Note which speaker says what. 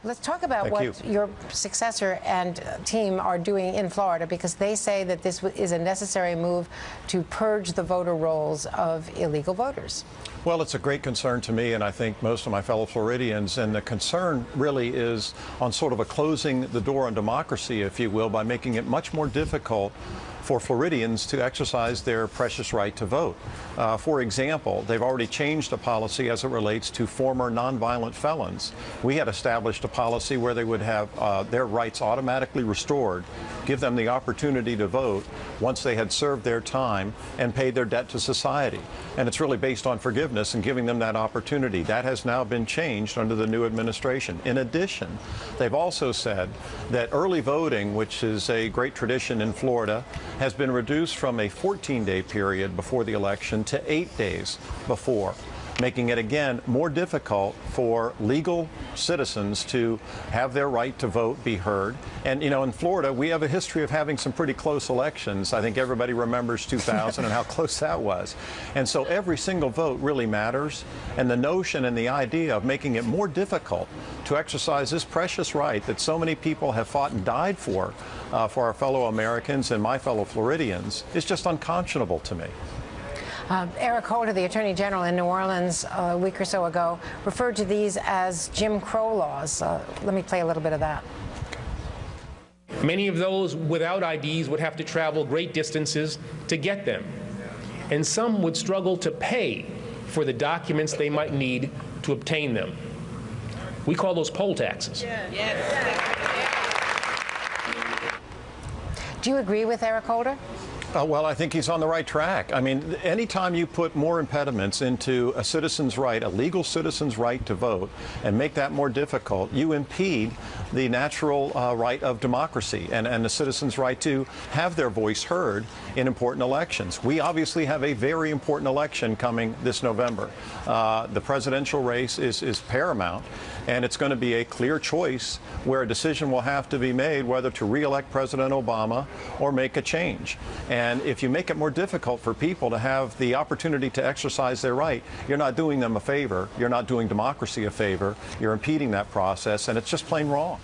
Speaker 1: Let's talk about
Speaker 2: Thank
Speaker 1: what your successor and team are doing in Florida, because they say that this is a necessary move to purge the voter rolls of illegal voters.
Speaker 2: Well, it's a great concern to me, and I think most of my fellow Floridians, and the concern really is on sort of a closing the door on democracy, if you will, by making it much more difficult for Floridians to exercise their precious right to vote. For example, they've already changed a policy as it relates to former nonviolent felons. We had established a policy where they would have their rights automatically restored, give them the opportunity to vote once they had served their time and paid their debt to society. And it's really based on forgiveness and giving them that opportunity. That has now been changed under the new administration. In addition, they've also said that early voting, which is a great tradition in Florida, has been reduced from a 14-day period before the election to 8 days before, making it again more difficult for legal citizens to have their right to vote be heard. And you know, in Florida, we have a history of having some pretty close elections. I think everybody remembers 2000 and how close that was. And so every single vote really matters. And the notion and the idea of making it more difficult to exercise this precious right that so many people have fought and died for our fellow Americans and my fellow Floridians is just unconscionable to me.
Speaker 1: Eric Holder, the Attorney General in New Orleans a week or so ago, referred to these as Jim Crow laws. Let me play a little bit of that.
Speaker 3: Many of those without IDs would have to travel great distances to get them, and some would struggle to pay for the documents they might need to obtain them. We call those poll taxes.
Speaker 1: Do you agree with Eric Holder?
Speaker 2: Well, I think he's on the right track. I mean, anytime you put more impediments into a citizen's right, a legal citizen's right to vote, and make that more difficult, you impede the natural right of democracy and the citizen's right to have their voice heard in important elections. We obviously have a very important election coming this November. The presidential race is paramount, and it's going to be a clear choice where a decision will have to be made whether to re-elect President Obama or make a change. And if you make it more difficult for people to have the opportunity to exercise their right, you're not doing them a favor. You're not doing democracy a favor. You're impeding that process, and it's just plain wrong.